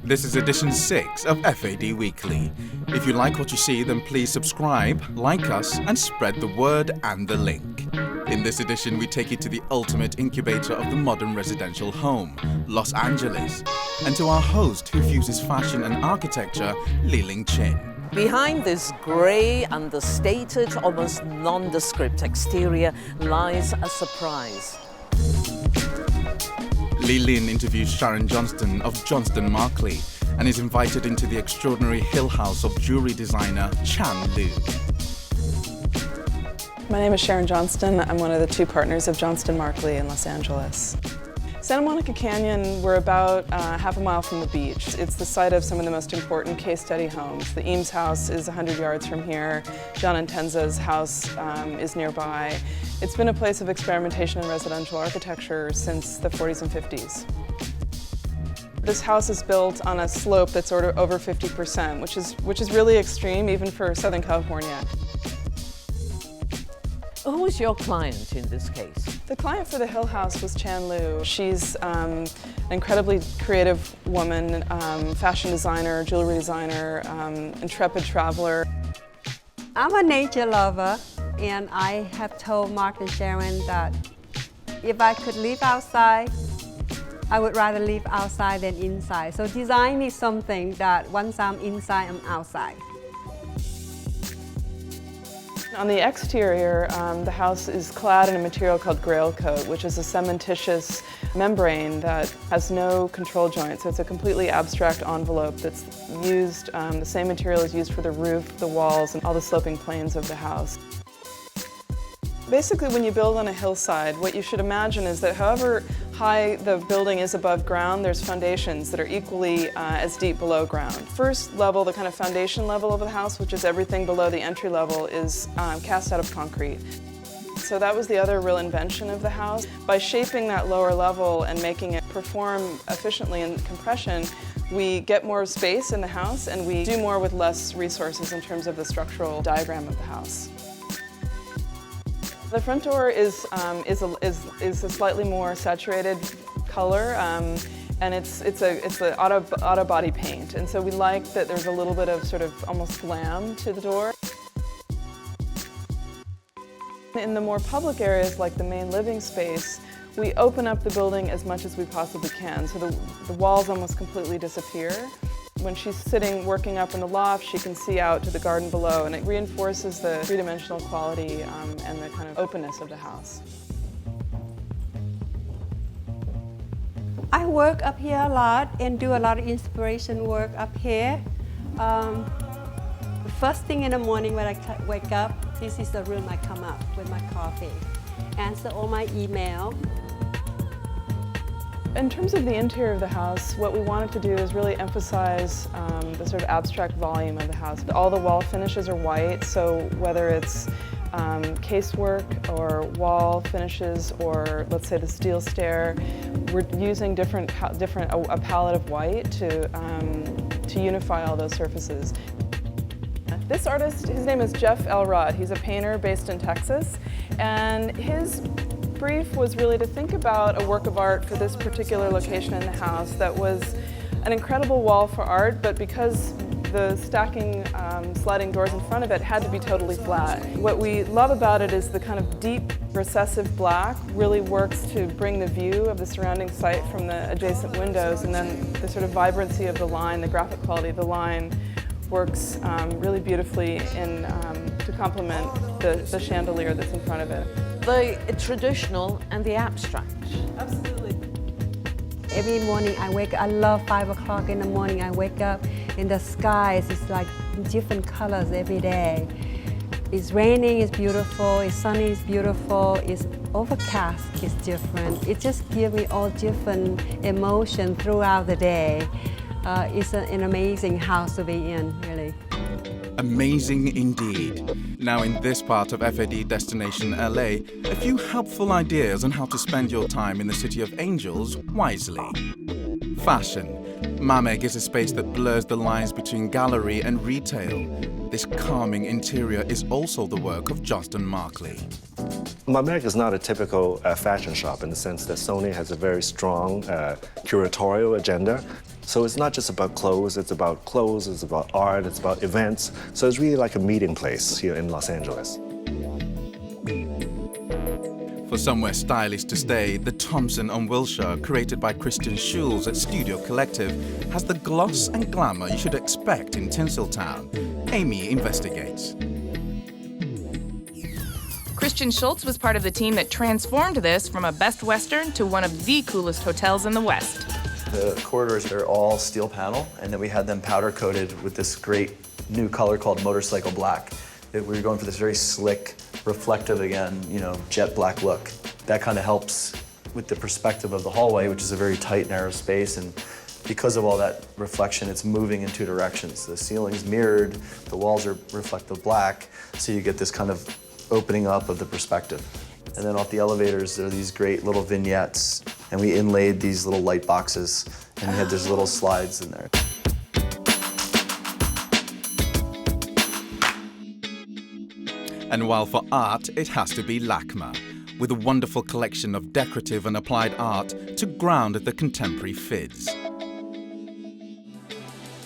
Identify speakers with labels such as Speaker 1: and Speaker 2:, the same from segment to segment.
Speaker 1: This is edition 6 of FAD Weekly. If you like what you see, then please subscribe, like us, and spread the word and the link. In this edition, we take you to the ultimate incubator of the modern residential home, Los Angeles, and to our host who fuses fashion and architecture, Li-Ling Chin.
Speaker 2: Behind this grey, understated, almost nondescript exterior lies a surprise.
Speaker 1: Li-Ling interviews Sharon Johnston of Johnston Markley and is invited into the extraordinary hill house of jewelry designer Chan Liu.
Speaker 3: My name is Sharon Johnston. I'm one of the two partners of Johnston Markley in Los Angeles. Santa Monica Canyon, we're about half a mile from the beach. It's the site of some of the most important case study homes. The Eames house is 100 yards from here. John and Tenza's house is nearby. It's been a place of experimentation in residential architecture since the 40s and 50s. This house is built on a slope that's over 50%, which is really extreme even for Southern California.
Speaker 2: Who was your client in this case?
Speaker 3: The client for the Hill House was Chan Liu. She's an incredibly creative woman, fashion designer, jewelry designer, intrepid traveler.
Speaker 4: I'm a nature lover, and I have told Mark and Sharon that if I could live outside, I would rather live outside than inside. So design is something that once I'm inside, I'm outside.
Speaker 3: On the exterior, the house is clad in a material called grail coat, which is a cementitious membrane that has no control joint. So it's a completely abstract envelope that's used, the same material is used for the roof, the walls, and all the sloping planes of the house. Basically, when you build on a hillside, what you should imagine is that however high the building is above ground, there's foundations that are equally as deep below ground. First level, the kind of foundation level of the house, which is everything below the entry level, is cast out of concrete. So that was the other real invention of the house. By shaping that lower level and making it perform efficiently in compression, we get more space in the house and we do more with less resources in terms of the structural diagram of the house. The front door is a slightly more saturated color, and it's an auto body paint, and so we like that there's a little bit of sort of almost glam to the door. In the more public areas, like the main living space, we open up the building as much as we possibly can, so the walls almost completely disappear. When she's sitting working up in the loft, she can see out to the garden below, and it reinforces the three-dimensional quality and the kind of openness of the house.
Speaker 4: I work up here a lot and do a lot of inspiration work up here. The first thing in the morning when I wake up, this is the room I come up with my coffee, answer all my email.
Speaker 3: In terms of the interior of the house, what we wanted to do is really emphasize the sort of abstract volume of the house. All the wall finishes are white, so whether it's casework or wall finishes or let's say the steel stair, we're using a palette of white to unify all those surfaces. This artist, his name is Jeff Elrod. He's a painter based in Texas, and his brief was really to think about a work of art for this particular location in the house that was an incredible wall for art, but because the stacking sliding doors in front of it had to be totally flat. What we love about it is the kind of deep recessive black really works to bring the view of the surrounding site from the adjacent windows, and then the sort of vibrancy of the line, the graphic quality of the line works really beautifully to complement the chandelier that's in front of it.
Speaker 2: The traditional and the abstract.
Speaker 3: Absolutely.
Speaker 4: Every morning I wake up, I love 5 o'clock in the morning, I wake up and the skies is like different colors every day. It's raining, it's beautiful, it's sunny, it's beautiful, it's overcast, it's different. It just gives me all different emotion throughout the day. It's an amazing house to be in, really.
Speaker 1: Amazing indeed. Now in this part of FAD Destination LA, a few helpful ideas on how to spend your time in the City of Angels wisely. Fashion. Mamek is a space that blurs the lines between gallery and retail. This calming interior is also the work of Johnston Markley.
Speaker 5: Mamek is not a typical fashion shop in the sense that Sony has a very strong curatorial agenda. So it's not just about clothes, it's about art, it's about events. So it's really like a meeting place here in Los Angeles.
Speaker 1: For somewhere stylish to stay, the Thompson on Wilshire, created by Christian Schulz at Studio Collective, has the gloss and glamour you should expect in Tinseltown. Amy investigates.
Speaker 6: Christian Schulz was part of the team that transformed this from a Best Western to one of the coolest hotels in the West.
Speaker 7: The corridors, they're all steel panel, and then we had them powder coated with this great new color called motorcycle black. We were going for this very slick, reflective again, jet black look. That kind of helps with the perspective of the hallway, which is a very tight, narrow space, and because of all that reflection, it's moving in two directions. The ceiling's mirrored, the walls are reflective black, so you get this kind of opening up of the perspective. And then off the elevators, there are these great little vignettes, and we inlaid these little light boxes, and we had these little slides in there.
Speaker 1: And while for art, it has to be LACMA, with a wonderful collection of decorative and applied art to ground the contemporary FIDs.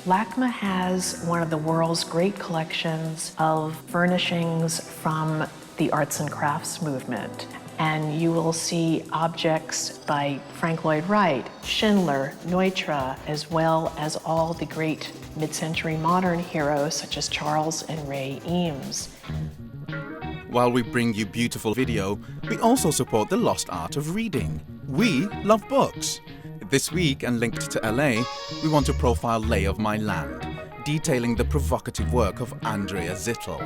Speaker 8: LACMA has one of the world's great collections of furnishings from the arts and crafts movement. And you will see objects by Frank Lloyd Wright, Schindler, Neutra, as well as all the great mid-century modern heroes such as Charles and Ray Eames.
Speaker 1: While we bring you beautiful video, we also support the lost art of reading. We love books. This week, and linked to LA, we want to profile Lay of My Land, detailing the provocative work of Andrea Zittel.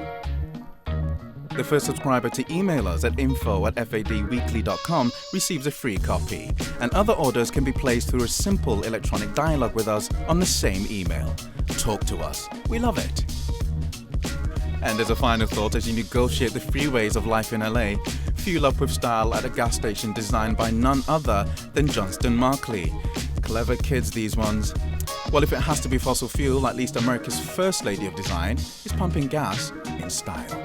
Speaker 1: The first subscriber to email us at info@fadweekly.com receives a free copy, and other orders can be placed through a simple electronic dialogue with us on the same email. Talk to us. We love it. And as a final thought, as you negotiate the freeways of life in LA, fuel up with style at a gas station designed by none other than Johnston Markley. Clever kids, these ones. Well, if it has to be fossil fuel, at least America's first lady of design is pumping gas in style.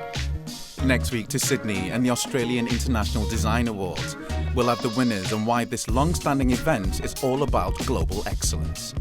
Speaker 1: Next week to Sydney and the Australian International Design Awards. We'll have the winners and why this long-standing event is all about global excellence.